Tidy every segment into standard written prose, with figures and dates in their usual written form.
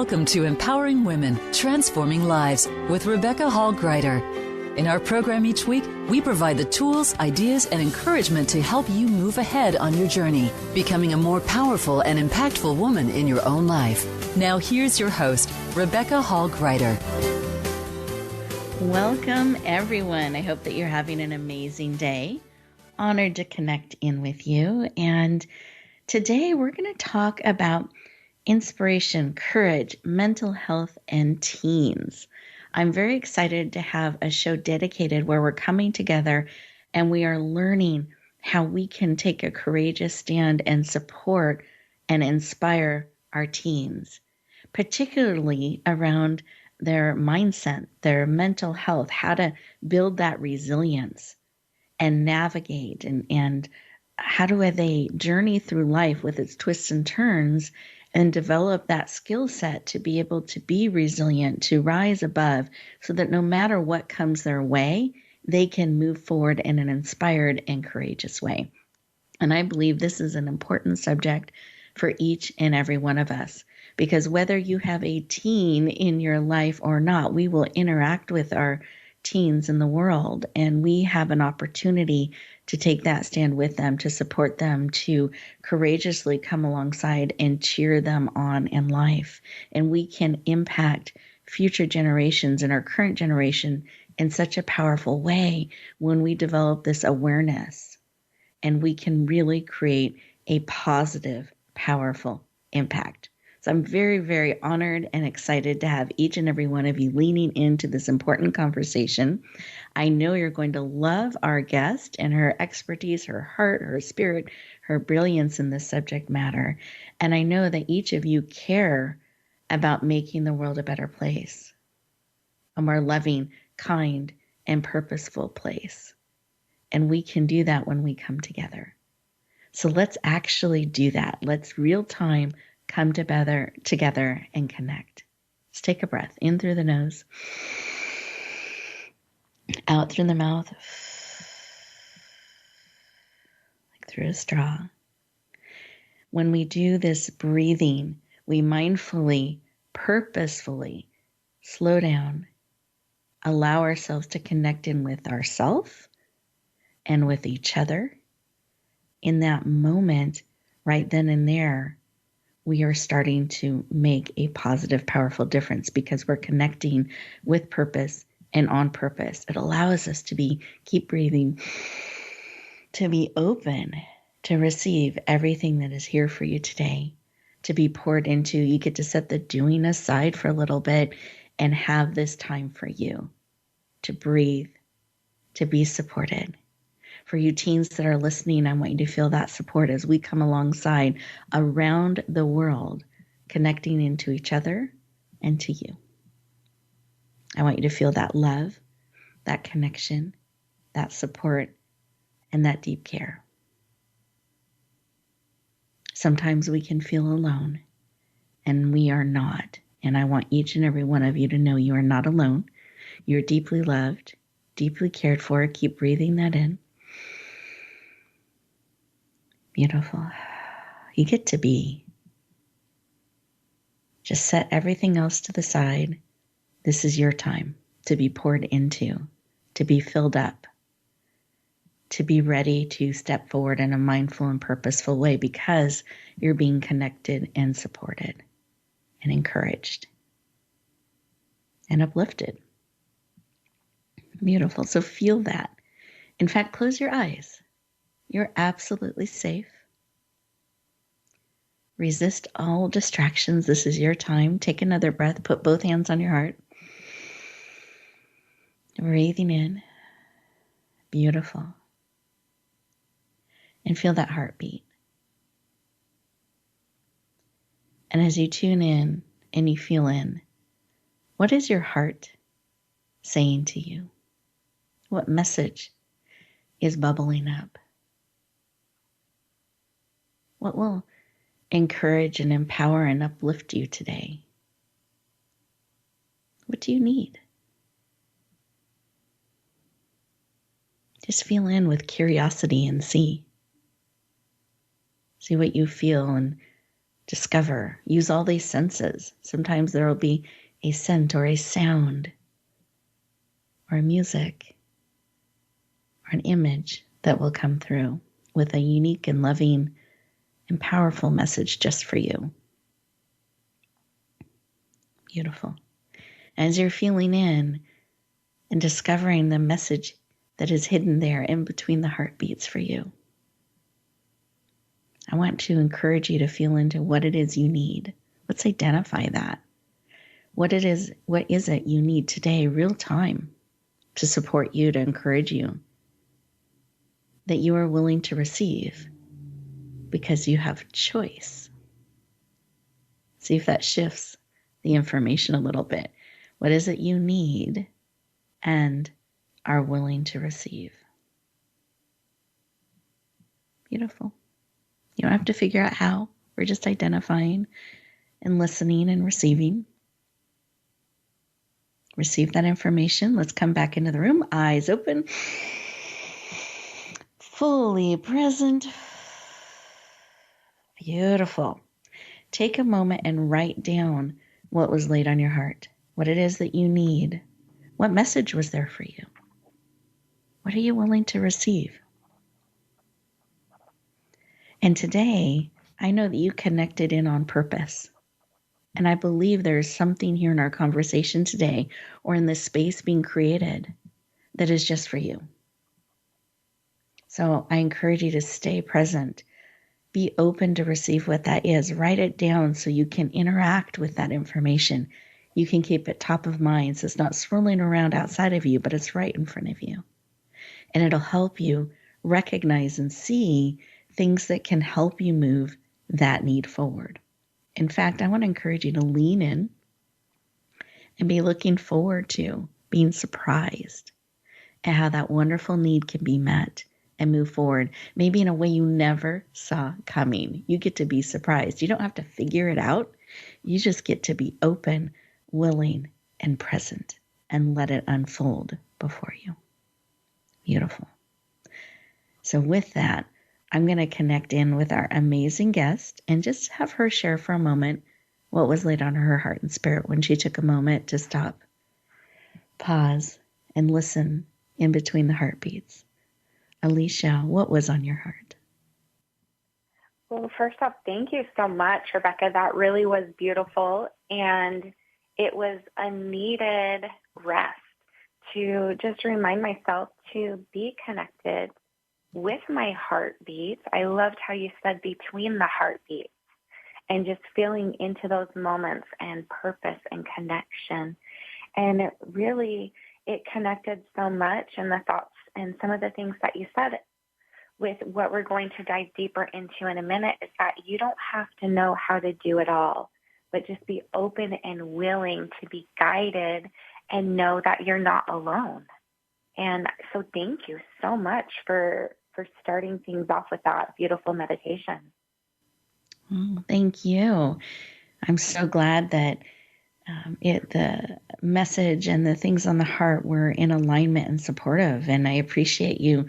Welcome to Empowering Women, Transforming Lives with Rebecca Hall Greider. In our program each week, we provide the tools, ideas, and encouragement to help you move ahead on your journey, becoming a more powerful and impactful woman in your own life. Now here's your host, Rebecca Hall Greider. Welcome, everyone. I hope that you're having an amazing day. Honored to connect in with you. And today we're going to talk about inspiration, courage, mental health, and teens. I'm very excited to have a show dedicated where we're coming together and we are learning how we can take a courageous stand and support and inspire our teens, particularly around their mindset, their mental health, how to build that resilience and navigate and how do they journey through life with its twists and turns and develop that skill set to be able to be resilient, to rise above, so that no matter what comes their way, they can move forward in an inspired and courageous way. And I believe this is an important subject for each and every one of us, because whether you have a teen in your life or not, we will interact with our teens in the world, and we have an opportunity to take that stand with them, to support them, to courageously come alongside and cheer them on in life. And we can impact future generations and our current generation in such a powerful way when we develop this awareness, and we can really create a positive, powerful impact. So I'm very, very honored and excited to have each and every one of you leaning into this important conversation. I know you're going to love our guest and her expertise, her heart, her spirit, her brilliance in this subject matter. And I know that each of you care about making the world a better place, a more loving, kind, and purposeful place. And we can do that when we come together. So let's actually do that. Let's real time come together and connect. Let's take a breath in through the nose, out through the mouth, like through a straw. When we do this breathing, we mindfully, purposefully slow down, allow ourselves to connect in with ourselves and with each other. In that moment, right then and there, we are starting to make a positive, powerful difference because we're connecting with purpose and on purpose. It allows us to keep breathing, to be open to receive everything that is here for you today, to be poured into. You get to set the doing aside for a little bit and have this time for you to breathe, to be supported. For you teens that are listening, I want you to feel that support as we come alongside around the world, connecting into each other and to you. I want you to feel that love, that connection, that support, and that deep care. Sometimes we can feel alone, and we are not. And I want each and every one of you to know you are not alone. You're deeply loved, deeply cared for. Keep breathing that in. Beautiful. You get to be. Just set everything else to the side. This is your time to be poured into, to be filled up, to be ready to step forward in a mindful and purposeful way because you're being connected and supported and encouraged and uplifted. Beautiful. So feel that. In fact, close your eyes. You're absolutely safe. Resist all distractions. This is your time. Take another breath. Put both hands on your heart. Breathing in. Beautiful. And feel that heartbeat. And as you tune in and you feel in, what is your heart saying to you? What message is bubbling up? What will encourage and empower and uplift you today? What do you need? Just feel in with curiosity and see. See what you feel and discover, use all these senses. Sometimes there will be a scent or a sound or a music or an image that will come through with a unique and loving and powerful message just for you. Beautiful. As you're feeling in and discovering the message that is hidden there in between the heartbeats for you, I want to encourage you to feel into what it is you need. Let's identify that. What is it you need today, real time, to support you, to encourage you, that you are willing to receive because you have choice. See if that shifts the information a little bit. What is it you need and are willing to receive? Beautiful. You don't have to figure out how. We're just identifying and listening and receiving. Receive that information. Let's come back into the room. Eyes open. Fully present. Beautiful. Take a moment and write down what was laid on your heart, what it is that you need. What message was there for you? What are you willing to receive? And today, I know that you connected in on purpose. And I believe there is something here in our conversation today or in this space being created that is just for you. So I encourage you to stay present. Be open to receive what that is. Write it down so you can interact with that information. You can keep it top of mind so it's not swirling around outside of you, but it's right in front of you. And it'll help you recognize and see things that can help you move that need forward. In fact, I want to encourage you to lean in and be looking forward to being surprised at how that wonderful need can be met and move forward, maybe in a way you never saw coming. You get to be surprised. You don't have to figure it out. You just get to be open, willing, and present and let it unfold before you. Beautiful. So with that, I'm going to connect in with our amazing guest and just have her share for a moment what was laid on her heart and spirit when she took a moment to stop, pause, and listen in between the heartbeats. Alicia, what was on your heart? Well, first off, thank you so much, Rebecca. That really was beautiful. And it was a needed rest to just remind myself to be connected with my heartbeats. I loved how you said between the heartbeats and just feeling into those moments and purpose and connection. And it connected so much, and the thoughts and some of the things that you said with what we're going to dive deeper into in a minute is that you don't have to know how to do it all, but just be open and willing to be guided and know that you're not alone. And so thank you so much for starting things off with that beautiful meditation. Oh, thank you. I'm so glad that the message and the things on the heart were in alignment and supportive. And I appreciate you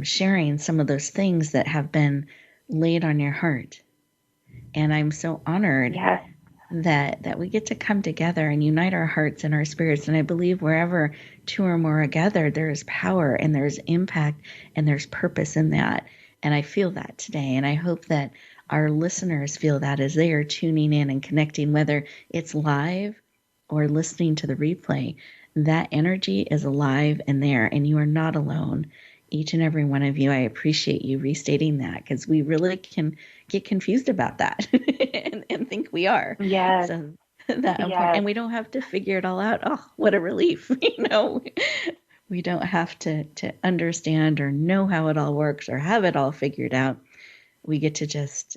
sharing some of those things that have been laid on your heart. And I'm so honored that we get to come together and unite our hearts and our spirits. And I believe wherever two or more are gathered, there is power and there's impact and there's purpose in that. And I feel that today. And I hope that our listeners feel that as they are tuning in and connecting, whether it's live or listening to the replay, that energy is alive and there, and you are not alone. Each and every one of you, I appreciate you restating that, because we really can get confused about that and think we are. Yes. So and we don't have to figure it all out. Oh, what a relief. We don't have to understand or know how it all works or have it all figured out. We get to just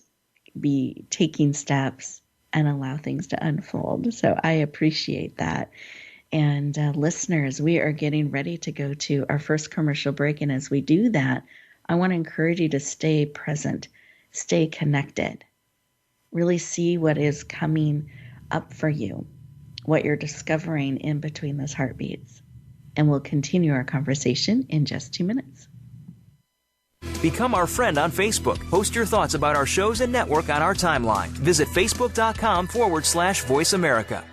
be taking steps and allow things to unfold. So I appreciate that. And listeners, we are getting ready to go to our first commercial break. And as we do that, I want to encourage you to stay present, stay connected, really see what is coming up for you, what you're discovering in between those heartbeats. And we'll continue our conversation in just 2 minutes. Become our friend on Facebook. Post your thoughts about our shows and network on our timeline. Visit Facebook.com/Voice America.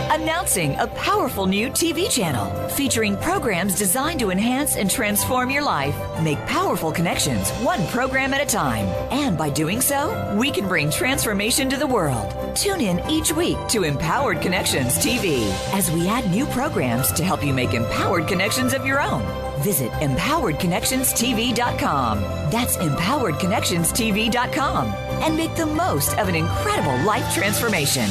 Announcing a powerful new TV channel featuring programs designed to enhance and transform your life. Make powerful connections, one program at a time. And by doing so, we can bring transformation to the world. Tune in each week to Empowered Connections TV as we add new programs to help you make empowered connections of your own. Visit EmpoweredConnectionsTV.com. That's EmpoweredConnectionsTV.com. And make the most of an incredible life transformation.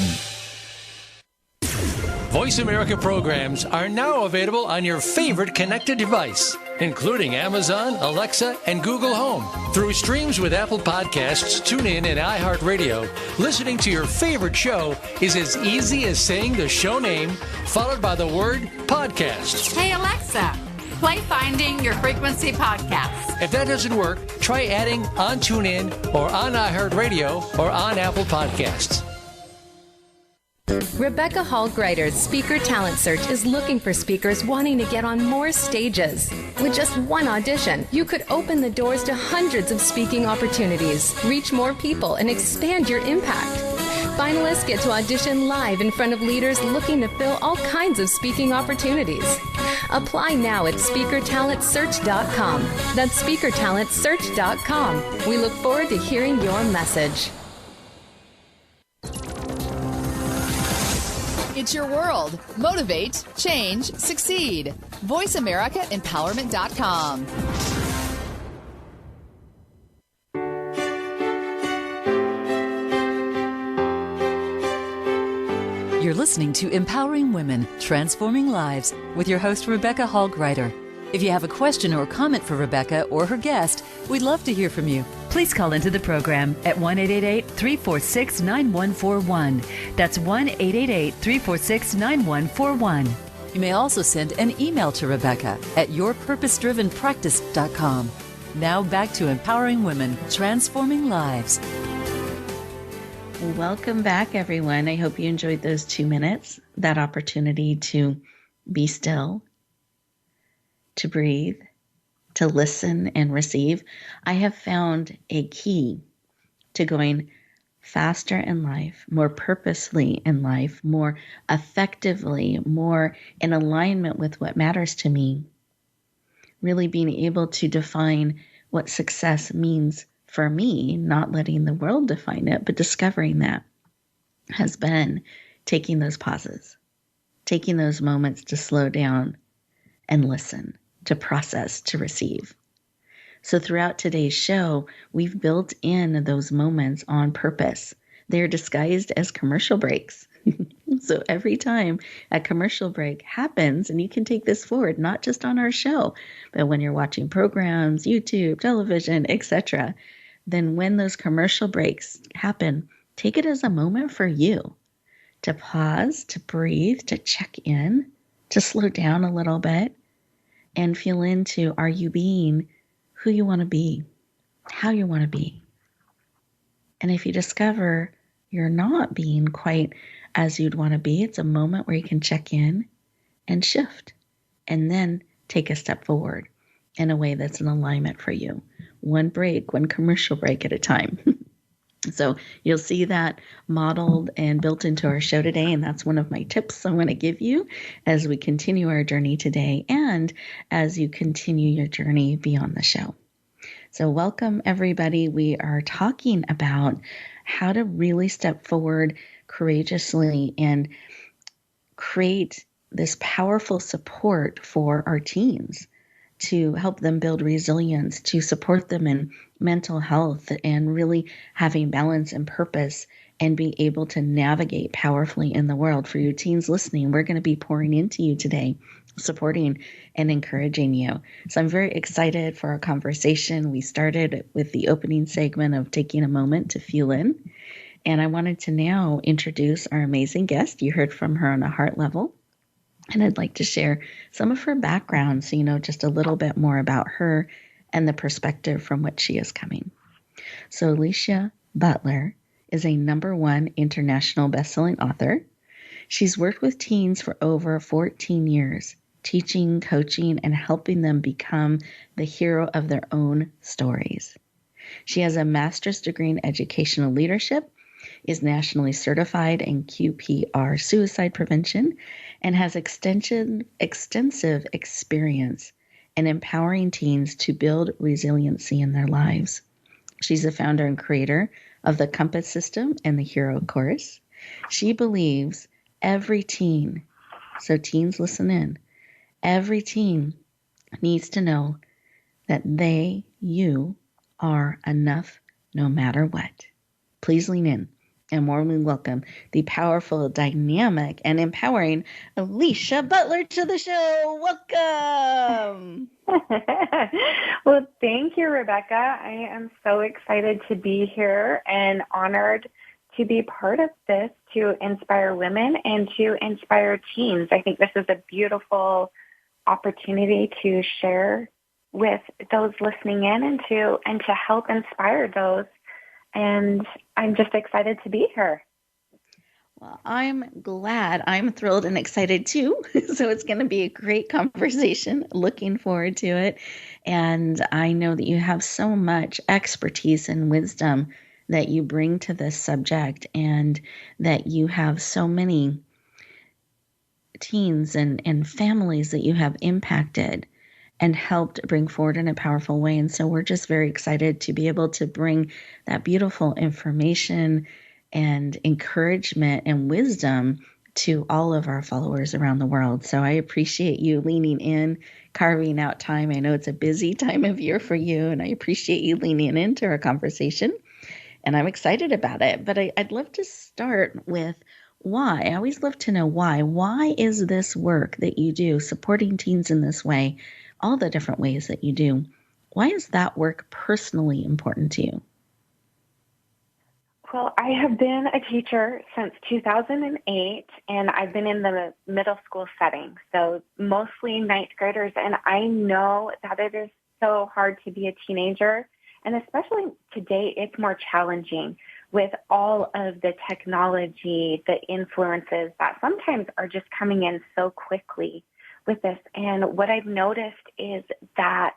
Voice America programs are now available on your favorite connected device, including Amazon, Alexa, and Google Home. Through streams with Apple Podcasts, TuneIn, and iHeartRadio, listening to your favorite show is as easy as saying the show name followed by the word podcast. Hey, Alexa, play Finding Your Frequency podcast. If that doesn't work, try adding on TuneIn or on iHeartRadio or on Apple Podcasts. Rebecca Hall Greider's Speaker Talent Search is looking for speakers wanting to get on more stages. With just one audition, you could open the doors to hundreds of speaking opportunities, reach more people, and expand your impact. Finalists get to audition live in front of leaders looking to fill all kinds of speaking opportunities. Apply now at SpeakerTalentSearch.com. That's SpeakerTalentSearch.com. We look forward to hearing your message. It's your world. Motivate, change, succeed. VoiceAmericaEmpowerment.com. You're listening to Empowering Women, Transforming Lives with your host, Rebecca Hall Greider. If you have a question or comment for Rebecca or her guest, we'd love to hear from you. Please call into the program at 1-888-346-9141. That's 1-888-346-9141. You may also send an email to Rebecca at yourpurposedrivenpractice.com. Now back to Empowering Women, Transforming Lives. Welcome back, everyone. I hope you enjoyed those 2 minutes, that opportunity to be still, to breathe, to listen and receive. I have found a key to going faster in life, more purposely in life, more effectively, more in alignment with what matters to me. Really being able to define what success means for me, not letting the world define it, but discovering that has been taking those pauses, taking those moments to slow down and listen, to process, to receive. So throughout today's show, we've built in those moments on purpose. They're disguised as commercial breaks. So every time a commercial break happens, and you can take this forward, not just on our show, but when you're watching programs, YouTube, television, etc., then when those commercial breaks happen, take it as a moment for you to pause, to breathe, to check in, to slow down a little bit, and feel into, are you being who you want to be, how you want to be? And if you discover you're not being quite as you'd want to be, it's a moment where you can check in and shift, and then take a step forward in a way that's in alignment for you. One break, one commercial break at a time. So you'll see that modeled and built into our show today, and that's one of my tips I want to give you as we continue our journey today and as you continue your journey beyond the show. So welcome, everybody. We are talking about how to really step forward courageously and create this powerful support for our teens, to help them build resilience, to support them in mental health and really having balance and purpose and be able to navigate powerfully in the world. For you teens listening, we're going to be pouring into you today, supporting and encouraging you. So I'm very excited for our conversation. We started with the opening segment of taking a moment to feel in. And I wanted to now introduce our amazing guest. You heard from her on a heart level. And I'd like to share some of her background so you know just a little bit more about her and the perspective from which she is coming. So Alicia Butler is a #1 international bestselling author. She's worked with teens for over 14 years teaching, coaching, and helping them become the hero of their own stories. She has a master's degree in educational leadership, is nationally certified in QPR suicide prevention, and has extensive experience in empowering teens to build resiliency in their lives. She's the founder and creator of the Compass System and the Hero Chorus. She believes every teen, so teens listen in, every teen needs to know that you are enough no matter what. Please lean in and warmly welcome the powerful, dynamic, and empowering Alicia Butler to the show. Welcome. Well, thank you, Rebecca. I am so excited to be here and honored to be part of this to inspire women and to inspire teens. I think this is a beautiful opportunity to share with those listening in and to help inspire those. And I'm just excited to be here. Well, I'm glad. I'm thrilled and excited too. So it's going to be a great conversation. Looking forward to it. And I know that you have so much expertise and wisdom that you bring to this subject, and that you have so many teens and families that you have impacted and helped bring forward in a powerful way. And so we're just very excited to be able to bring that beautiful information and encouragement and wisdom to all of our followers around the world. So I appreciate you leaning in, carving out time. I know it's a busy time of year for you, and I appreciate you leaning into our conversation. And I'm excited about it. But I'd love to start with why. I always love to know why. Why is this work that you do, supporting teens in this way, all the different ways that you do, why is that work personally important to you? Well, I have been a teacher since 2008, and I've been in the middle school setting, so mostly ninth graders, and I know that it is so hard to be a teenager, and especially today, it's more challenging with all of the technology, the influences that sometimes are just coming in so quickly with this. And what I've noticed is that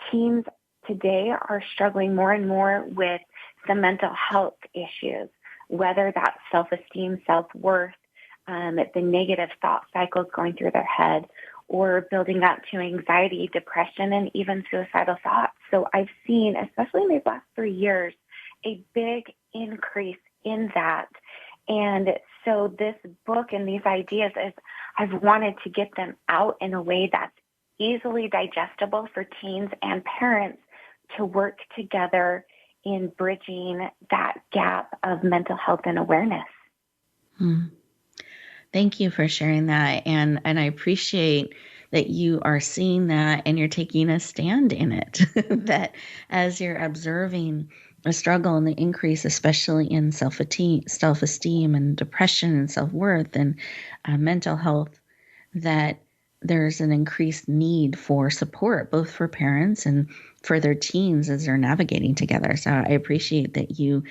teens today are struggling more and more with some mental health issues, whether that's self-esteem, self-worth, the negative thought cycles going through their head, or building up to anxiety, depression, and even suicidal thoughts. So I've seen, especially in these last 3 years, a big increase in that. And so this book and these ideas is I've wanted to get them out in a way that's easily digestible for teens and parents to work together in bridging that gap of mental health and awareness. Thank you for sharing that. And I appreciate that you are seeing that and you're taking a stand in it, that as you're observing a struggle and the increase, especially in self-esteem and depression and self-worth and mental health, that there's an increased need for support, both for parents and for their teens as they're navigating together. So I appreciate that you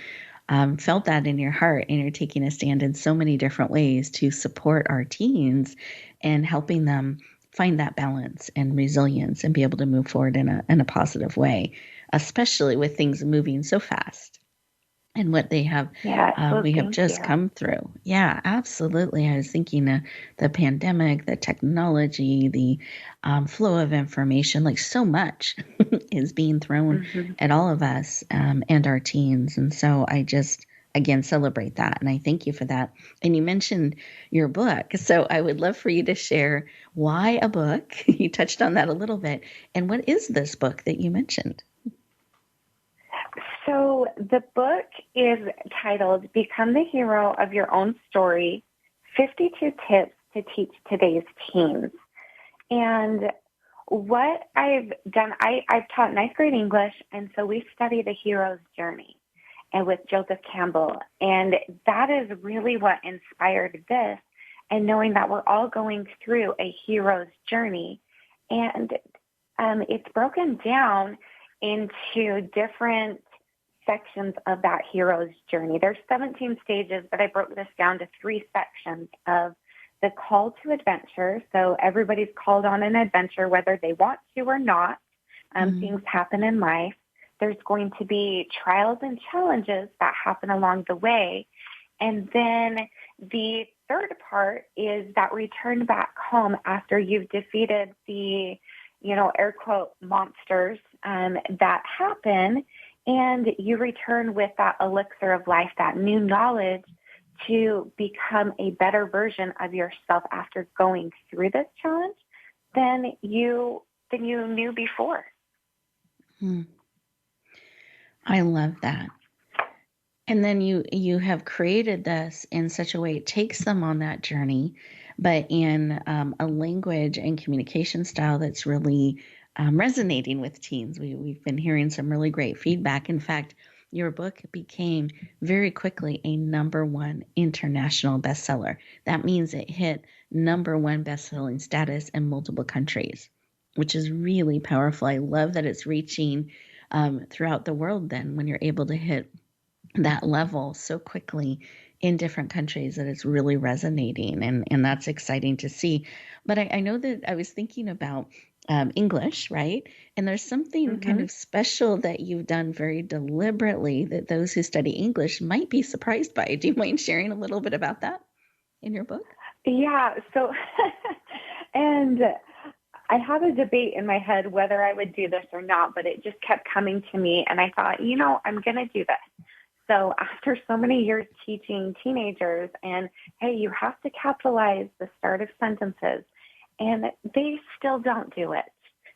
felt that in your heart, and you're taking a stand in so many different ways to support our teens and helping them find that balance and resilience and be able to move forward in a positive way, especially with things moving so fast and what they have, we have just come through. Yeah, absolutely. I was thinking the pandemic, the technology, the flow of information, like so much is being thrown at all of us and our teens. And so I just, again, celebrate that. And I thank you for that. And you mentioned your book. So I would love for you to share why a book. You touched on that a little bit. And what is this book that you mentioned? So the book is titled Become the Hero of Your Own Story, 52 Tips to Teach Today's Teens. And what I've done, I've taught ninth grade English, and so we study the hero's journey and with Joseph Campbell. And that is really what inspired this, and knowing that we're all going through a hero's journey. And it's broken down into different sections of that hero's journey. There's 17 stages, but I broke this down to 3 sections of the call to adventure. So everybody's called on an adventure, whether they want to or not. Things happen in life. There's going to be trials and challenges that happen along the way. And then the third part is that return back home after you've defeated the, air quote, monsters that happen. And you return with that elixir of life, that new knowledge to become a better version of yourself after going through this challenge than you knew before. I love that. And then you have created this in such a way it takes them on that journey, but in a language and communication style that's really resonating with teens. We've been hearing some really great feedback. In fact, your book became very quickly a #1 international bestseller. That means it hit #1 bestselling status in multiple countries, which is really powerful. I love that it's reaching throughout the world then when you're able to hit that level so quickly in different countries that it's really resonating. And that's exciting to see. But I know that I was thinking about English, right? And there's something kind of special that you've done very deliberately that those who study English might be surprised by. Do you mind sharing a little bit about that in your book? Yeah. So, and I had a debate in my head whether I would do this or not, but it just kept coming to me. And I thought, I'm going to do this. So after so many years teaching teenagers and, hey, you have to capitalize the start of sentences, and they still don't do it.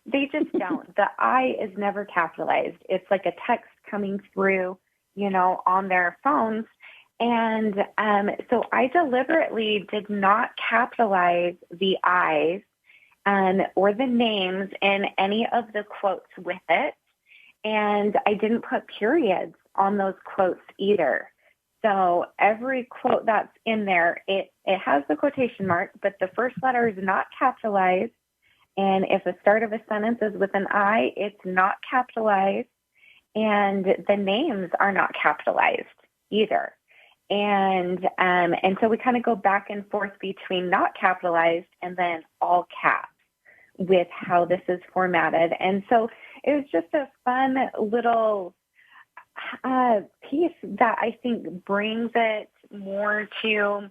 They just don't. The I is never capitalized. It's like a text coming through, on their phones. And so I deliberately did not capitalize the I's or the names in any of the quotes with it. And I didn't put periods on those quotes either. So every quote that's in there, it has the quotation mark, but the first letter is not capitalized. And if the start of a sentence is with an I, it's not capitalized. And the names are not capitalized either. And so we kind of go back and forth between not capitalized and then all caps with how this is formatted. And so it was just a fun little piece that I think brings it more to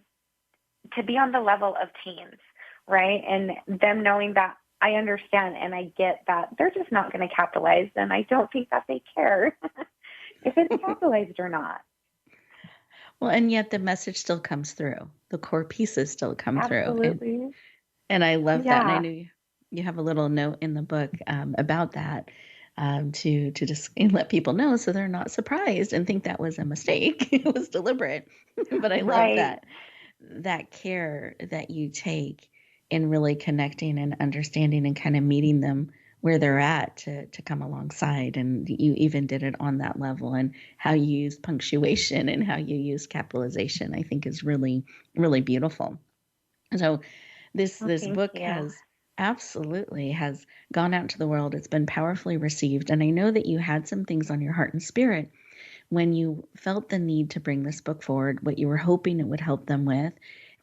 be on the level of teens, right? And them knowing that I understand and I get that they're just not going to capitalize, and I don't think that they care if it's capitalized or not. Well, and yet the message still comes through. The core pieces still come through. Absolutely. And I love that. And I know you have a little note in the book about that to just let people know so they're not surprised and think that was a mistake. It was deliberate. But I love that care that you take in really connecting and understanding and kind of meeting them where they're at to come alongside. And you even did it on that level, and how you use punctuation and how you use capitalization, I think is really, really beautiful. So this book has gone out to the world. It's been powerfully received. And I know that you had some things on your heart and spirit when you felt the need to bring this book forward, what you were hoping it would help them with.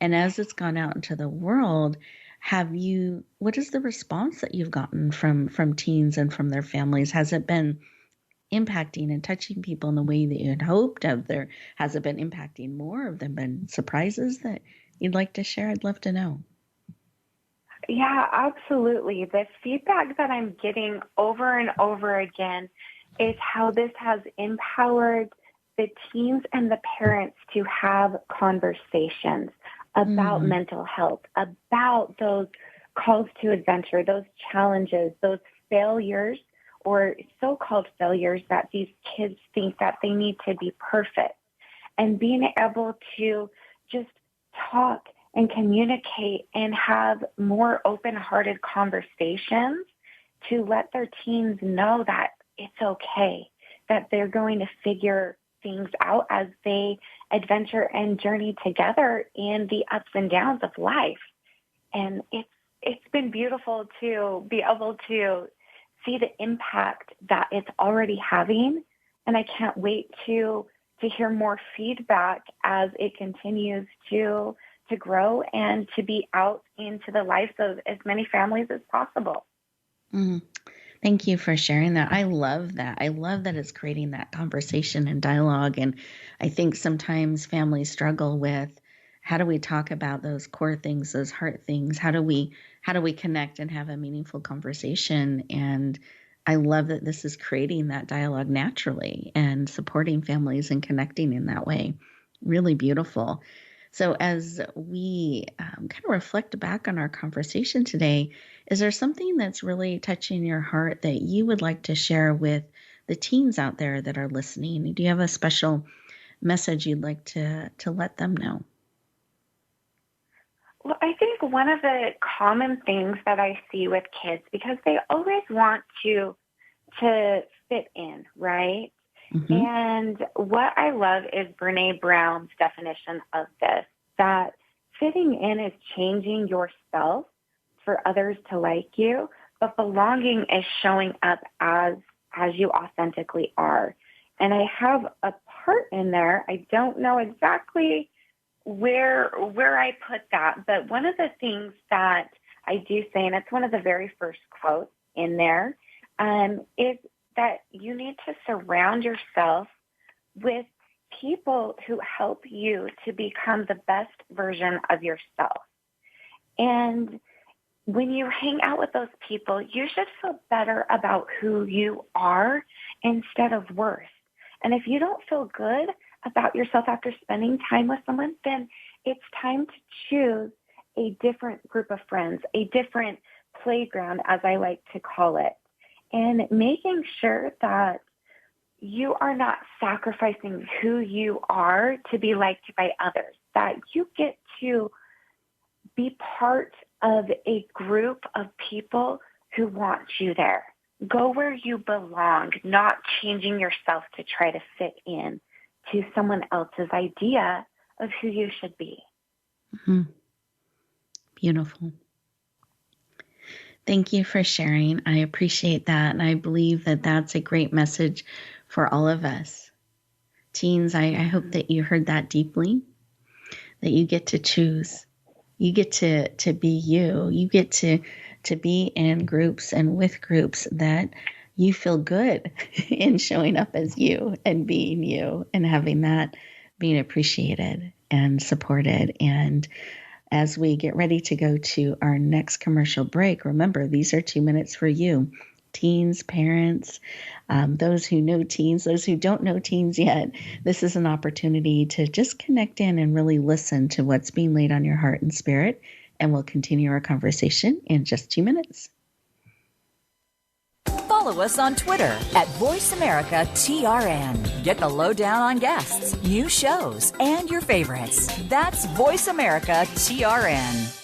And as it's gone out into the world, what is the response that you've gotten from teens and from their families? Has it been impacting and touching people in the way that you had hoped? Has it been impacting more? Have there been surprises that you'd like to share? I'd love to know. Yeah, absolutely. The feedback that I'm getting over and over again is how this has empowered the teens and the parents to have conversations about mental health, about those calls to adventure, those challenges, those failures or so-called failures that these kids think that they need to be perfect, and being able to just talk and communicate and have more open-hearted conversations to let their teens know that it's okay, that they're going to figure things out as they adventure and journey together in the ups and downs of life. And it's been beautiful to be able to see the impact that it's already having. And I can't wait to hear more feedback as it continues to to grow and to be out into the lives of as many families as possible. Thank you for sharing that. I love that. I love that it's creating that conversation and dialogue. And I think sometimes families struggle with, how do we talk about those core things, those heart things? How do we connect and have a meaningful conversation? And I love that this is creating that dialogue naturally and supporting families and connecting in that way. Really beautiful. So as we kind of reflect back on our conversation today, is there something that's really touching your heart that you would like to share with the teens out there that are listening? Do you have a special message you'd like to let them know? Well, I think one of the common things that I see with kids, because they always want to fit in, right? And what I love is Brene Brown's definition of this, that fitting in is changing yourself for others to like you, but belonging is showing up as you authentically are. And I have a part in there. I don't know exactly where I put that, but one of the things that I do say, and it's one of the very first quotes in there, is that you need to surround yourself with people who help you to become the best version of yourself. And when you hang out with those people, you should feel better about who you are instead of worse. And if you don't feel good about yourself after spending time with someone, then it's time to choose a different group of friends, a different playground, as I like to call it, and making sure that you are not sacrificing who you are to be liked by others, that you get to be part of a group of people who want you there. Go where you belong, not changing yourself to try to fit in to someone else's idea of who you should be. Beautiful. Thank you for sharing. I appreciate that. And I believe that that's a great message for all of us. Teens, I hope that you heard that deeply, that you get to choose. You get to be you. You get to be in groups and with groups that you feel good in showing up as you and being you and having that being appreciated and supported. And as we get ready to go to our next commercial break, remember, these are 2 minutes for you. Teens, parents, those who know teens, those who don't know teens yet, this is an opportunity to just connect in and really listen to what's being laid on your heart and spirit. And we'll continue our conversation in just 2 minutes. Follow us on Twitter at VoiceAmericaTRN. Get the lowdown on guests, new shows, and your favorites. That's VoiceAmericaTRN.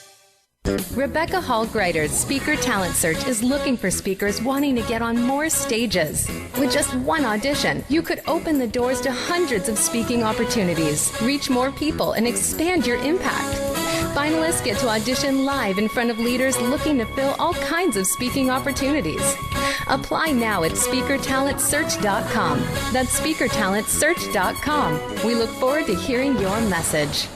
Rebecca Hall Greider's Speaker Talent Search is looking for speakers wanting to get on more stages. With just one audition, you could open the doors to hundreds of speaking opportunities, reach more people, and expand your impact. Finalists get to audition live in front of leaders looking to fill all kinds of speaking opportunities. Apply now at SpeakerTalentSearch.com. That's SpeakerTalentSearch.com. We look forward to hearing your message.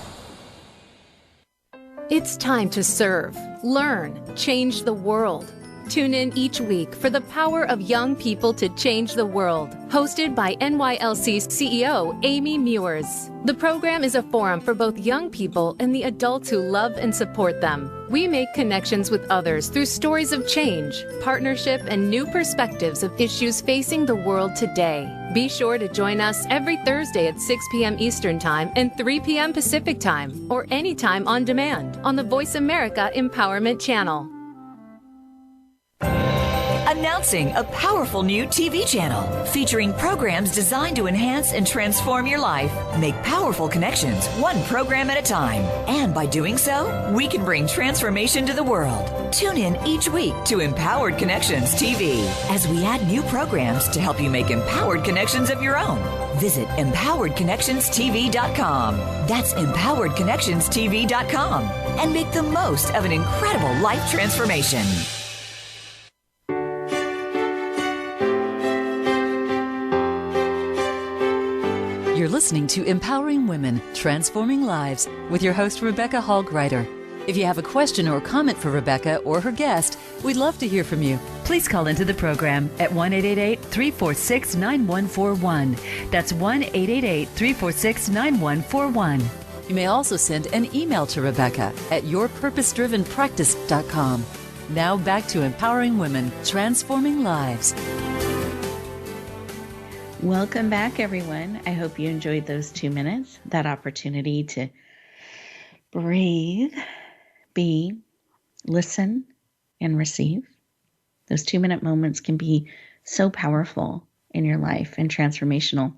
It's time to serve, learn, change the world. Tune in each week for the power of young people to change the world. Hosted by NYLC's CEO, Amy Mewers. The program is a forum for both young people and the adults who love and support them. We make connections with others through stories of change, partnership, and new perspectives of issues facing the world today. Be sure to join us every Thursday at 6 p.m. Eastern Time and 3 p.m. Pacific Time, or anytime on demand on the Voice America Empowerment Channel. Announcing a powerful new TV channel featuring programs designed to enhance and transform your life. Make powerful connections, one program at a time. And by doing so, we can bring transformation to the world. Tune in each week to Empowered Connections TV as we add new programs to help you make empowered connections of your own. Visit EmpoweredConnectionsTV.com. That's EmpoweredConnectionsTV.com. And make the most of an incredible life transformation. You're listening to Empowering Women, Transforming Lives with your host, Rebecca Hall-Gruyter. If you have a question or comment for Rebecca or her guest, we'd love to hear from you. Please call into the program at 1-888-346-9141. That's 1-888-346-9141. You may also send an email to Rebecca at yourpurposedrivenpractice.com. Now back to empowering women, transforming lives. Welcome back, everyone. I hope you enjoyed those 2 minutes, that opportunity to breathe, be, listen, and receive. Those 2-minute moments can be so powerful in your life and transformational.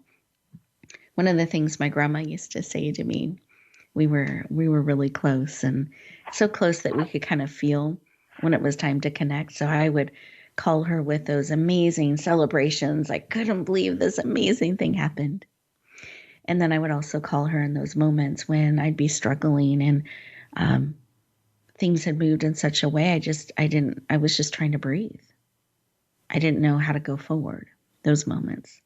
One of the things my grandma used to say to me, we were really close, and so close that we could kind of feel when it was time to connect. So I would call her with those amazing celebrations. I couldn't believe this amazing thing happened. And then I would also call her in those moments when I'd be struggling and things had moved in such a way I was just trying to breathe. I didn't know how to go forward, those moments.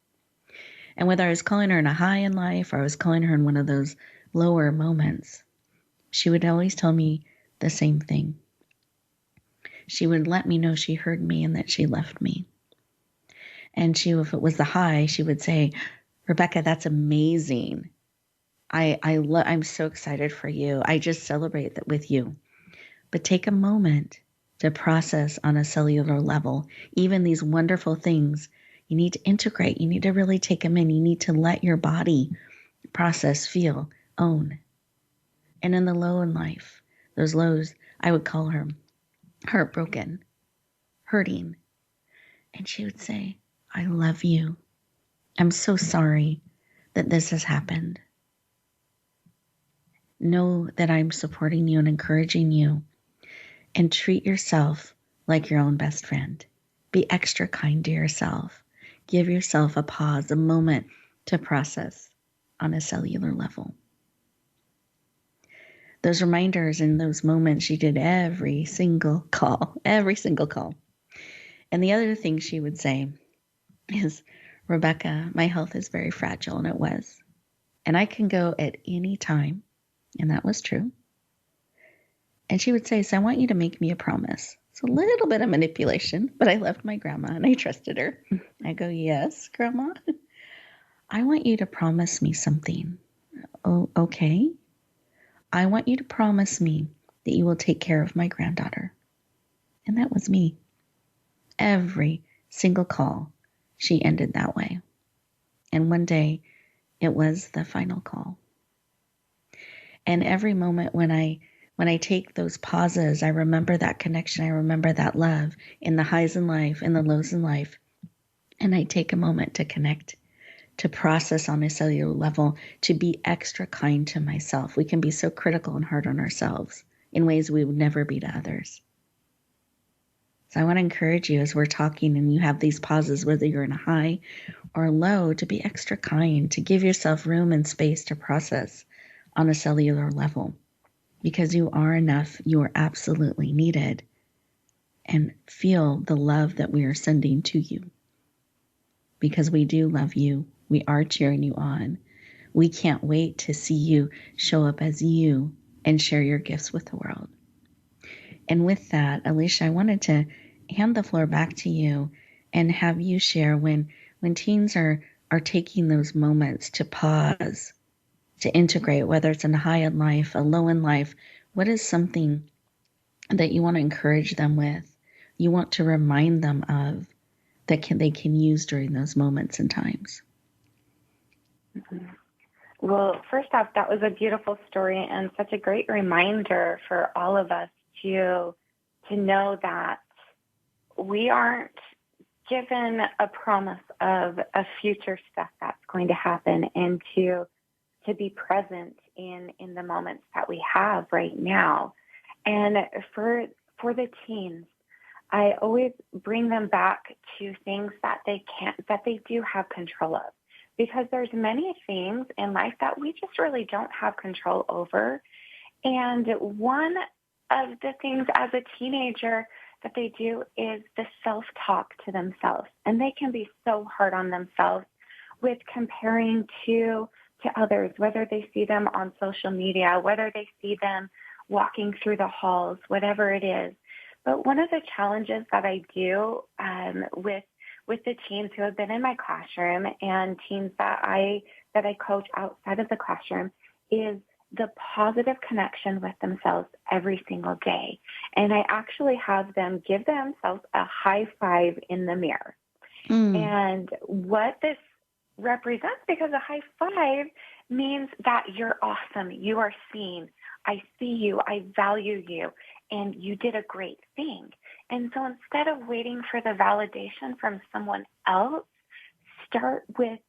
And whether I was calling her in a high in life or I was calling her in one of those lower moments, she would always tell me the same thing. She would let me know she heard me and that she loved me. And if it was the high, she would say, Rebecca, that's amazing. I'm so excited for you. I just celebrate that with you. But take a moment to process on a cellular level. Even these wonderful things, you need to integrate. You need to really take them in. You need to let your body process, feel, own. And in the low in life, those lows, I would call her heartbroken, hurting. And she would say, I love you. I'm so sorry that this has happened. Know that I'm supporting you and encouraging you. And treat yourself like your own best friend. Be extra kind to yourself. Give yourself a pause, a moment to process on a cellular level. Those reminders in those moments, she did every single call. And the other thing she would say is, Rebecca, my health is very fragile, and it was. And I can go at any time, and that was true. And she would say, so I want you to make me a promise. It's a little bit of manipulation, but I loved my grandma and I trusted her. I go, yes, Grandma. I want you to promise me something. Oh, okay. I want you to promise me that you will take care of my granddaughter. And that was me. Every single call, she ended that way. And one day, it was the final call. And every moment when I take those pauses, I remember that connection. I remember that love in the highs in life, in the lows in life. And I take a moment to connect, to process on a cellular level, to be extra kind to myself. We can be so critical and hard on ourselves in ways we would never be to others. So I want to encourage you as we're talking and you have these pauses, whether you're in a high or low, to be extra kind, to give yourself room and space to process on a cellular level. Because you are enough, you are absolutely needed. And feel the love that we are sending to you. Because we do love you. We are cheering you on. We can't wait to see you show up as you and share your gifts with the world. And with that, Alicia, I wanted to hand the floor back to you and have you share when teens are taking those moments to pause, to integrate, whether it's in a high in life, a low in life, what is something that you want to encourage them with, you want to remind them of, that they can use during those moments and times? Mm-hmm. Well, first off, that was a beautiful story and such a great reminder for all of us to know that we aren't given a promise of a future stuff that's going to happen, and to be present in the moments that we have right now. And for the teens, I always bring them back to things that they do have control of, because there's many things in life that we just really don't have control over. And one of the things as a teenager that they do is the self-talk to themselves. And they can be so hard on themselves with comparing to to others, whether they see them on social media, whether they see them walking through the halls, whatever it is. But one of the challenges that I do with the teens who have been in my classroom and teens that I coach outside of the classroom is the positive connection with themselves every single day. And I actually have them give themselves a high five in the mirror. And what this represents, because a high five means that you're awesome, you are seen, I see you, I value you, and you did a great thing. And so instead of waiting for the validation from someone else, start with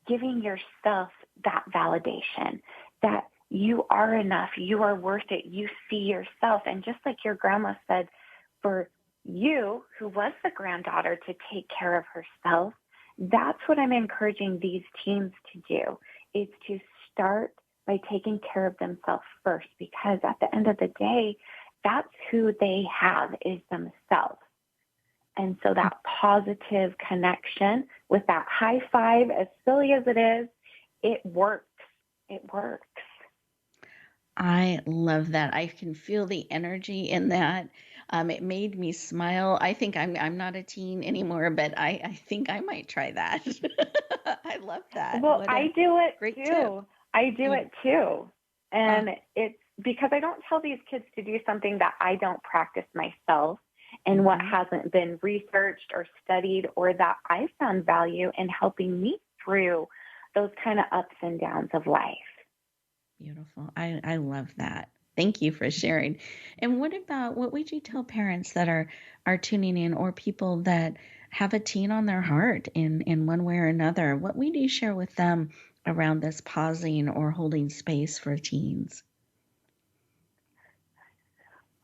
giving yourself that validation, that you are enough, you are worth it, you see yourself. And just like your grandma said, for you, who was the granddaughter, to take care of herself, that's what I'm encouraging these teens to do, is to start by taking care of themselves first, because at the end of the day, that's who they have, is themselves. And so that positive connection with that high five, as silly as it is, it works. It works. I love that. I can feel the energy in that. It made me smile. I think I'm not a teen anymore, but I think I might try that. I love that. Well, I do it too. Tip. I do it too. And it's because I don't tell these kids to do something that I don't practice myself and what hasn't been researched or studied, or that I found value in helping me through those kind of ups and downs of life. Beautiful. I love that. Thank you for sharing. And what would you tell parents that are tuning in, or people that have a teen on their heart in one way or another? What would you share with them around this pausing or holding space for teens?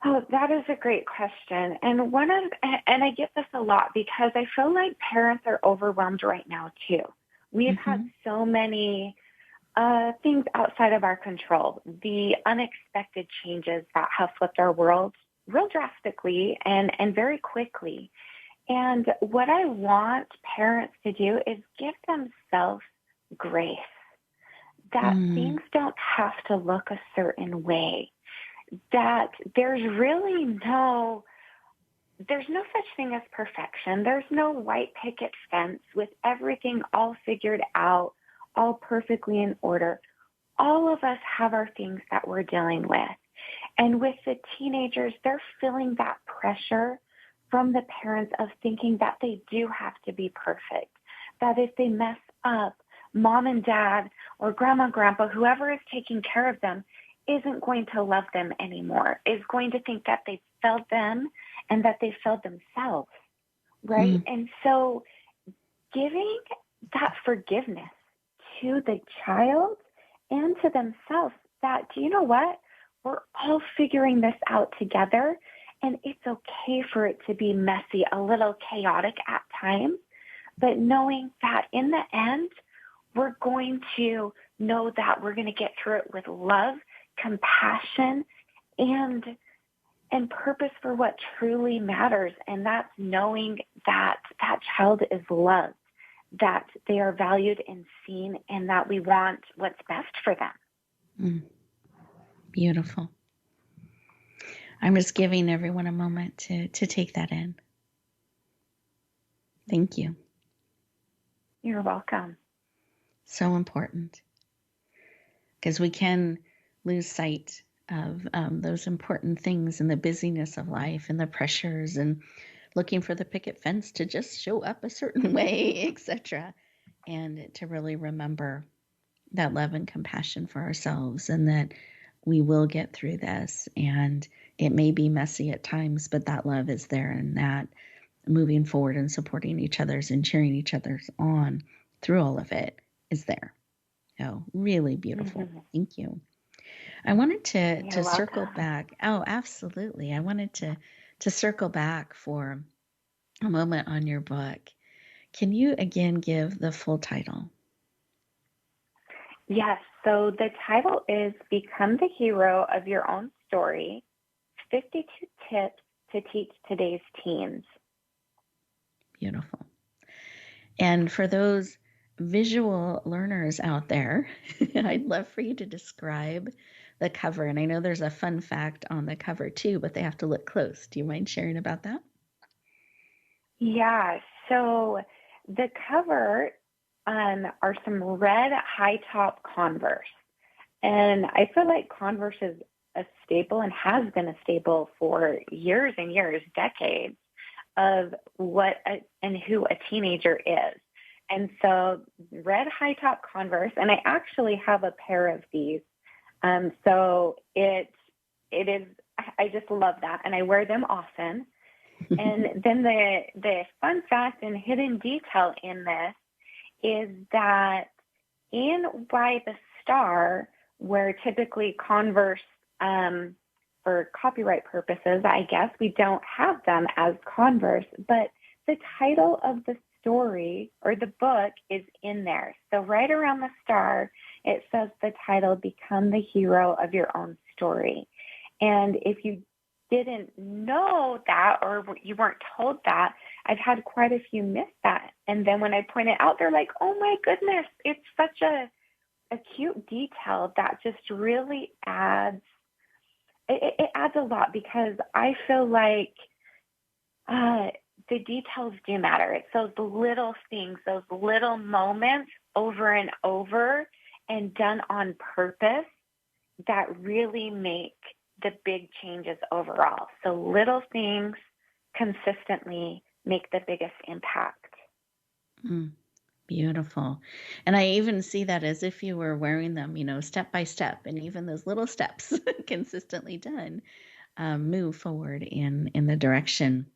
Oh, that is a great question. And I get this a lot because I feel like parents are overwhelmed right now too. We've had so many things outside of our control, the unexpected changes that have flipped our world real drastically and very quickly. And what I want parents to do is give themselves grace, that things don't have to look a certain way, that there's no such thing as perfection. There's no white picket fence with everything all figured out, all perfectly in order. All of us have our things that we're dealing with. And with the teenagers, they're feeling that pressure from the parents of thinking that they do have to be perfect, that if they mess up, mom and dad or grandma, grandpa, whoever is taking care of them, isn't going to love them anymore, is going to think that they failed them and that they failed themselves, right? And so giving that forgiveness to the child and to themselves, that, do you know what? We're all figuring this out together, and it's okay for it to be messy, a little chaotic at times, but knowing that in the end, we're going to know that we're going to get through it with love, compassion, and purpose for what truly matters. And that's knowing that that child is loved, that they are valued and seen, and that we want what's best for them. Beautiful. I'm just giving everyone a moment to take that in. Thank you. You're welcome. So important, because we can lose sight of those important things in the busyness of life and the pressures and looking for the picket fence to just show up a certain way, etc. And to really remember that love and compassion for ourselves, and that we will get through this. And it may be messy at times, but that love is there, and that moving forward and supporting each other's and cheering each other's on through all of it is there. Oh, really beautiful. Thank you. I wanted to circle back. Oh, absolutely. I wanted to circle back for a moment on your book. Can you again give the full title? Yes. So the title is Become the Hero of Your Own Story, 52 Tips to Teach Today's Teens. Beautiful. And for those visual learners out there, I'd love for you to describe the cover. And I know there's a fun fact on the cover too, but they have to look close. Do you mind sharing about that? Yeah, so the cover are some red high top Converse. And I feel like Converse is a staple and has been a staple for years and years, decades, of what and who a teenager is. And so red high top Converse, and I actually have a pair of these. So it is, I just love that. And I wear them often. And then the fun fact and hidden detail in this is that in by the star, where typically Converse, for copyright purposes, I guess, we don't have them as Converse, but the title of the story or the book is in there. So right around the star, it says the title, Become the Hero of Your Own Story. And if you didn't know that or you weren't told that, I've had quite a few miss that. And then when I point it out, they're like, oh my goodness, it's such a cute detail that just really adds, it adds a lot, because I feel like the details do matter. It's those little things, those little moments over and over and done on purpose that really make the big changes overall. So little things consistently make the biggest impact. Beautiful. And I even see that as if you were wearing them, step by step, and even those little steps consistently done move forward in the direction,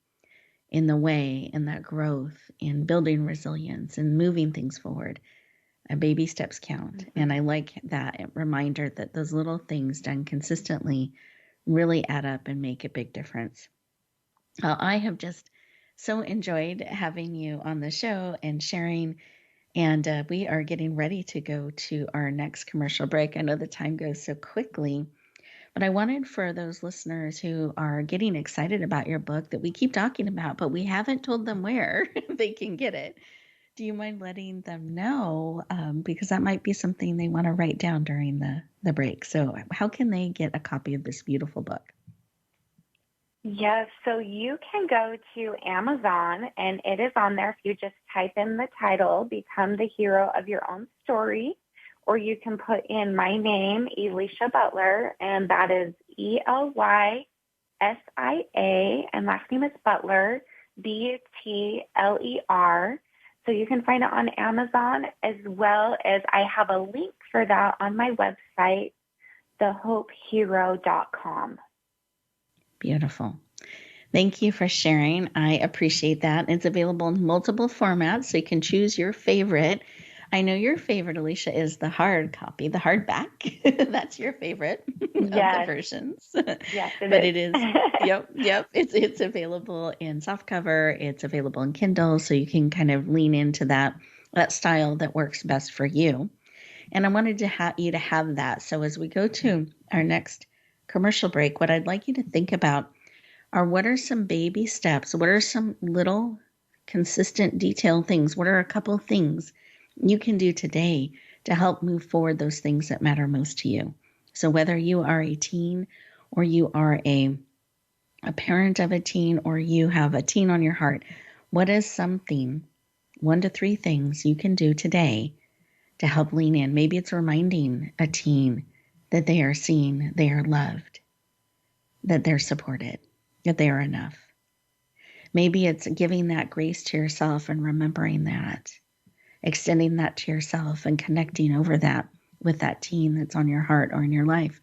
in the way, in that growth, in building resilience and moving things forward. Baby steps count. And I like that reminder that those little things done consistently really add up and make a big difference. I have just so enjoyed having you on the show and sharing. And we are getting ready to go to our next commercial break. I know the time goes so quickly, but I wanted for those listeners who are getting excited about your book that we keep talking about, but we haven't told them where they can get it. Do you mind letting them know? Because that might be something they want to write down during the break. So how can they get a copy of this beautiful book? Yes, so you can go to Amazon, and it is on there if you just type in the title, Become the Hero of Your Own Story, or you can put in my name, Elisha Butler, and that is Elysia, and last name is Butler, Butler. So you can find it on Amazon, as well as I have a link for that on my website, thehopehero.com. Beautiful. Thank you for sharing. I appreciate that. It's available in multiple formats, so you can choose your favorite. I know your favorite, Elisha, is the hard copy, the hardback. That's your favorite of the versions. Yes, but it is. Yep. It's available in softcover. It's available in Kindle, so you can kind of lean into that style that works best for you. And I wanted you to have that. So as we go to our next commercial break, what I'd like you to think about are, what are some baby steps? What are some little consistent detailed things? What are a couple things you can do today to help move forward those things that matter most to you? So whether you are a teen or you are a parent of a teen, or you have a teen on your heart, what is something, 1 to 3 things you can do today to help lean in? Maybe it's reminding a teen that they are seen, they are loved, that they're supported, that they are enough. Maybe it's giving that grace to yourself and remembering that, extending that to yourself and connecting over that with that teen that's on your heart or in your life.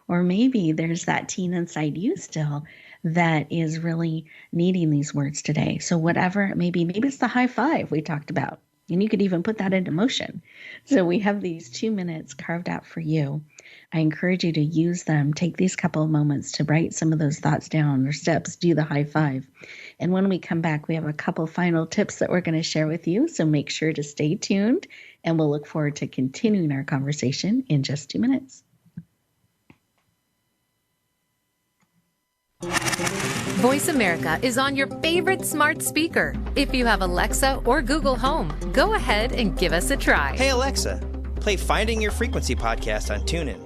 Or maybe there's that teen inside you still that is really needing these words today. So whatever it may be, maybe it's the high five we talked about, and you could even put that into motion. So we have these 2 minutes carved out for you. I encourage you to use them. Take these couple of moments to write some of those thoughts down or steps, do the high five. And when we come back, we have a couple final tips that we're going to share with you. So make sure to stay tuned, and we'll look forward to continuing our conversation in just 2 minutes. Voice America is on your favorite smart speaker. If you have Alexa or Google Home, go ahead and give us a try. Hey Alexa, play Finding Your Frequency podcast on TuneIn.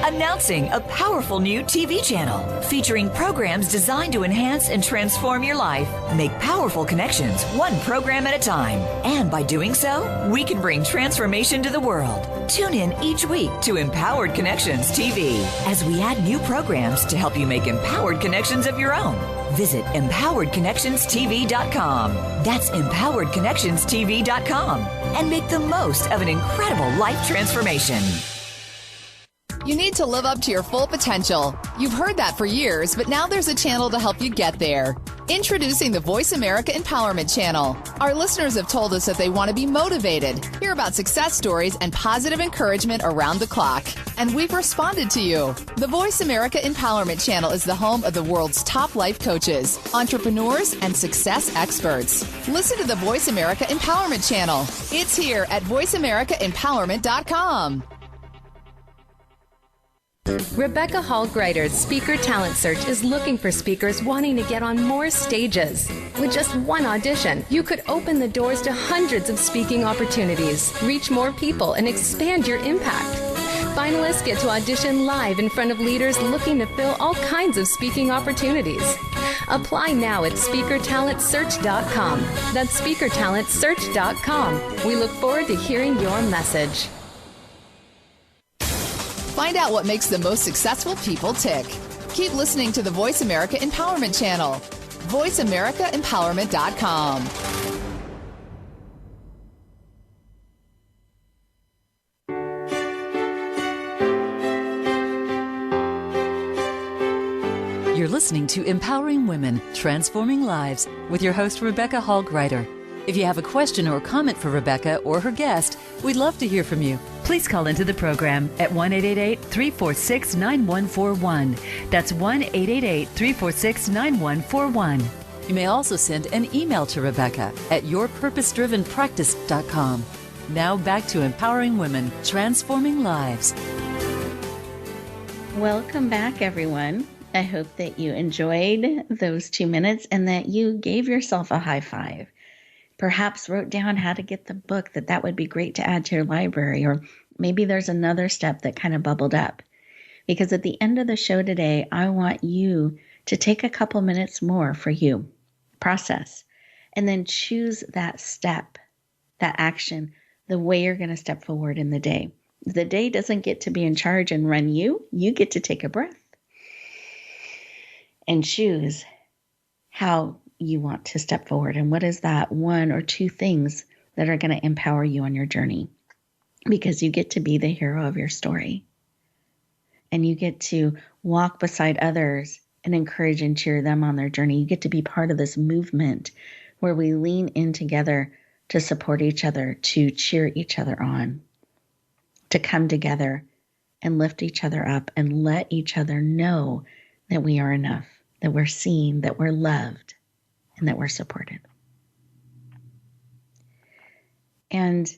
Announcing a powerful new TV channel featuring programs designed to enhance and transform your life. Make powerful connections, one program at a time. And by doing so, we can bring transformation to the world. Tune in each week to Empowered Connections TV as we add new programs to help you make empowered connections of your own. Visit empoweredconnectionstv.com. That's empoweredconnectionstv.com. And make the most of an incredible life transformation. You need to live up to your full potential. You've heard that for years, but now there's a channel to help you get there. Introducing the Voice America Empowerment Channel. Our listeners have told us that they want to be motivated, hear about success stories, and positive encouragement around the clock. And we've responded to you. The Voice America Empowerment Channel is the home of the world's top life coaches, entrepreneurs, and success experts. Listen to the Voice America Empowerment Channel. It's here at voiceamericaempowerment.com. Rebecca Hall Greider's Speaker Talent Search is looking for speakers wanting to get on more stages. With just one audition, you could open the doors to hundreds of speaking opportunities, reach more people, and expand your impact. Finalists get to audition live in front of leaders looking to fill all kinds of speaking opportunities. Apply now at SpeakerTalentSearch.com. That's SpeakerTalentSearch.com. We look forward to hearing your message. Find out what makes the most successful people tick. Keep listening to the Voice America Empowerment Channel. VoiceAmericaEmpowerment.com. You're listening to Empowering Women, Transforming Lives with your host, Rebecca Hall Greider. If you have a question or comment for Rebecca or her guest, we'd love to hear from you. Please call into the program at 1-888-346-9141. That's 1-888-346-9141. You may also send an email to Rebecca at yourpurposedrivenpractice.com. Now back to Empowering Women, Transforming Lives. Welcome back, everyone. I hope that you enjoyed those 2 minutes and that you gave yourself a high five. Perhaps wrote down how to get the book, that would be great to add to your library, or maybe there's another step that kind of bubbled up. Because at the end of the show today, I want you to take a couple minutes more for you, process, and then choose that step, that action, the way you're going to step forward in the day. The day doesn't get to be in charge and run you. You get to take a breath and choose how you want to step forward. And what is that one or two things that are going to empower you on your journey? Because you get to be the hero of your story. And you get to walk beside others and encourage and cheer them on their journey. You get to be part of this movement where we lean in together to support each other, to cheer each other on, to come together and lift each other up and let each other know that we are enough, that we're seen, that we're loved, and that we're supported. And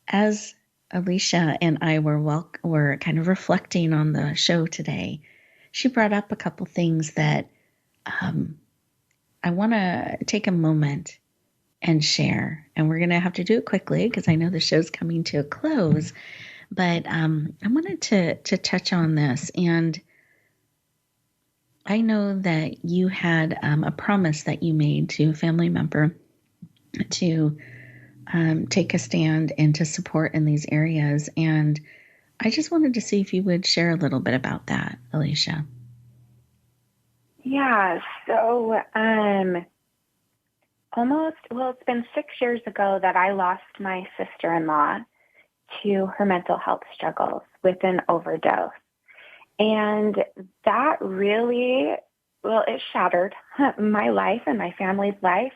as Alicia and I were kind of reflecting on the show today, she brought up a couple things that I want to take a moment and share. And we're going to have to do it quickly because I know the show's coming to a close. But I wanted to touch on this. And I know that you had a promise that you made to a family member to take a stand and to support in these areas. And I just wanted to see if you would share a little bit about that, Alicia. Yeah, so it's been 6 years ago that I lost my sister-in-law to her mental health struggles with an overdose. And that really, it shattered my life and my family's life.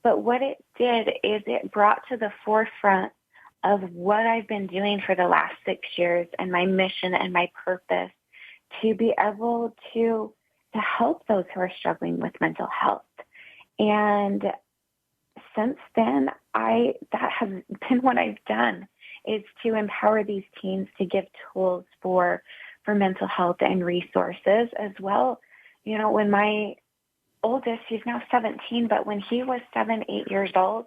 But what it did is it brought to the forefront of what I've been doing for the last 6 years and my mission and my purpose to be able to help those who are struggling with mental health. And since then, that has been what I've done, is to empower these teens to give tools for for mental health and resources as well. You know, when my oldest, he's now 17, but when he was 7, 8 years old,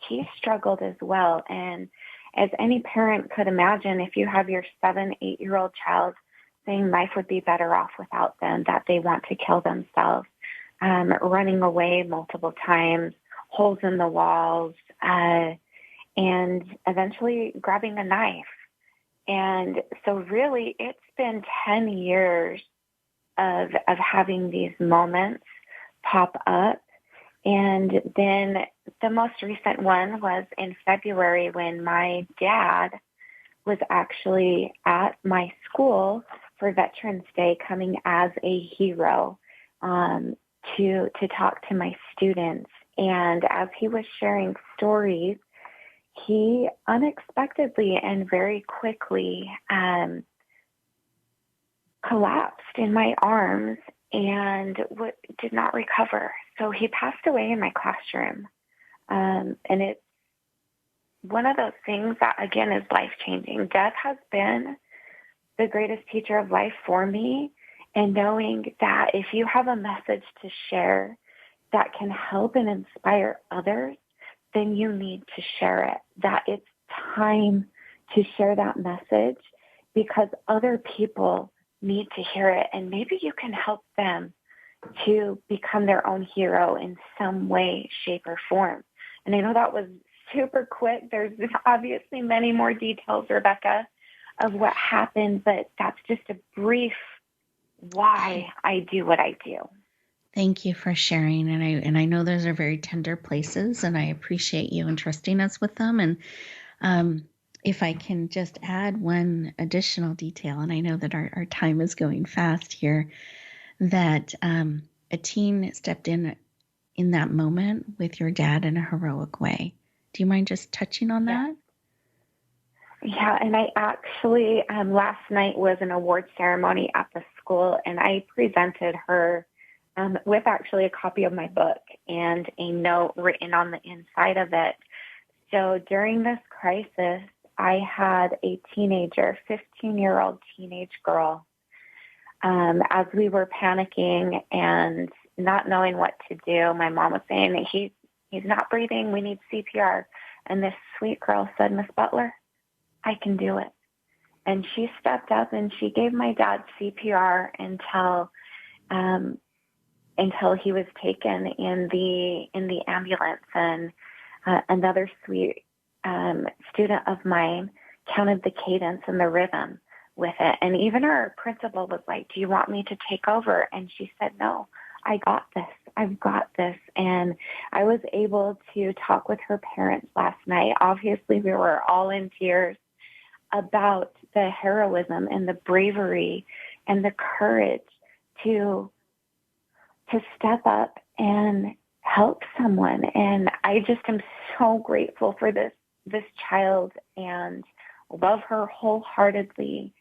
he struggled as well. And as any parent could imagine, if you have your 7, 8-year-old child saying life would be better off without them, that they want to kill themselves, running away multiple times, holes in the walls, and eventually grabbing a knife. And so really it's been 10 years of having these moments pop up. And then the most recent one was in February when my dad was actually at my school for Veterans Day, coming as a hero to talk to my students. And as he was sharing stories, he unexpectedly and very quickly collapsed in my arms and did not recover. So he passed away in my classroom. And it's one of those things that, again, is life-changing. Death has been the greatest teacher of life for me, and knowing that if you have a message to share that can help and inspire others, then you need to share it, that it's time to share that message because other people need to hear it, and maybe you can help them to become their own hero in some way, shape, or form. And I know that was super quick. There's obviously many more details, Rebecca, of what happened, but that's just a brief why I do what I do. Thank you for sharing. And I know those are very tender places, and I appreciate you entrusting us with them. And if I can just add one additional detail, and I know that our time is going fast here, that a teen stepped in that moment with your dad in a heroic way. Do you mind just touching on that? Yeah, and I actually, last night was an award ceremony at the school, and I presented her with actually a copy of my book and a note written on the inside of it. So during this crisis, I had a teenager, 15-year-old teenage girl, as we were panicking and not knowing what to do. My mom was saying that he's not breathing, we need CPR. And this sweet girl said, Miss Butler, I can do it. And she stepped up and she gave my dad CPR until he was taken in the ambulance. And another sweet student of mine counted the cadence and the rhythm with it. And even our principal was like, do you want me to take over? And she said, no, I got this. I've got this. And I was able to talk with her parents last night. Obviously, we were all in tears about the heroism and the bravery and the courage to step up and help someone. And I just am so grateful for this child and love her wholeheartedly.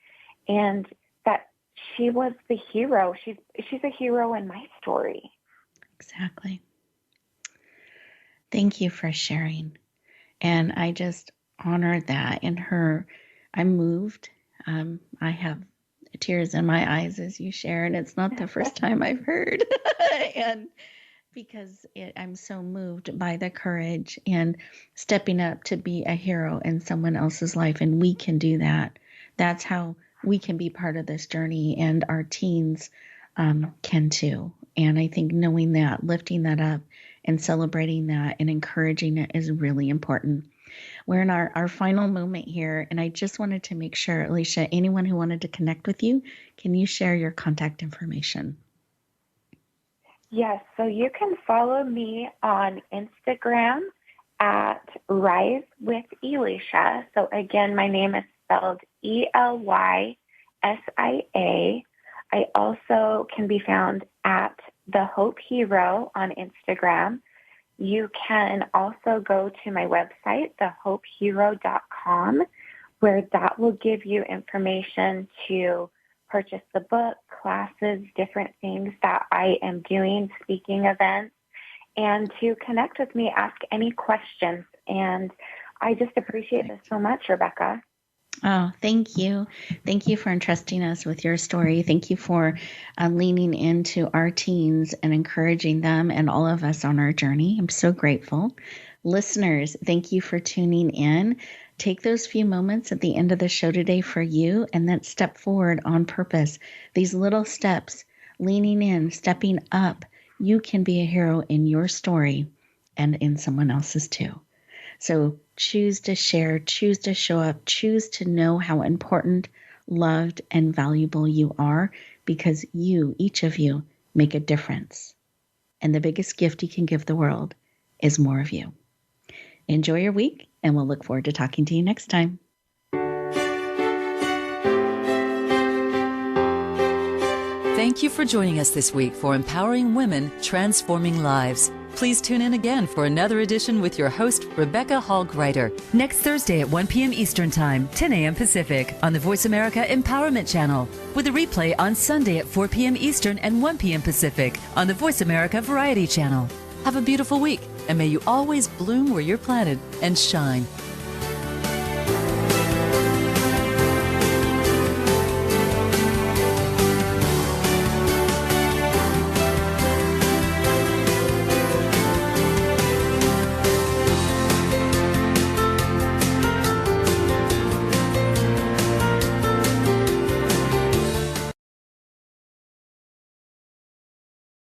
And that she was the hero. She's a hero in my story. Exactly. Thank you for sharing. And I just honor that in her. I'm moved. I have tears in my eyes as you share, and it's not the first time I've heard. And because I'm so moved by the courage and stepping up to be a hero in someone else's life, and we can do that. That's how we can be part of this journey, and our teens can too. And I think knowing that, lifting that up, and celebrating that and encouraging it is really important. We're in our final moment here, and I just wanted to make sure, Alicia, anyone who wanted to connect with you, can you share your contact information? Yes, so you can follow me on Instagram at Rise with Elisha. So again, my name is spelled Elysia. I also can be found at The Hope Hero on Instagram. You can also go to my website, thehopehero.com, where that will give you information to purchase the book, classes, different things that I am doing, speaking events, and to connect with me, ask any questions. And I just appreciate this so much, Rebecca. Oh, thank you. Thank you for entrusting us with your story. Thank you for leaning into our teens and encouraging them and all of us on our journey. I'm so grateful. Listeners, thank you for tuning in. Take those few moments at the end of the show today for you and then step forward on purpose. These little steps, leaning in, stepping up, you can be a hero in your story and in someone else's too. So choose to share, choose to show up, choose to know how important, loved, and valuable you are, because you, each of you, make a difference. And the biggest gift you can give the world is more of you. Enjoy your week, and we'll look forward to talking to you next time. Thank you for joining us this week for Empowering Women, Transforming Lives. Please tune in again for another edition with your host, Rebecca Hall-Gruyter, next Thursday at 1 p.m. Eastern Time, 10 a.m. Pacific, on the Voice America Empowerment Channel, with a replay on Sunday at 4 p.m. Eastern and 1 p.m. Pacific on the Voice America Variety Channel. Have a beautiful week, and may you always bloom where you're planted and shine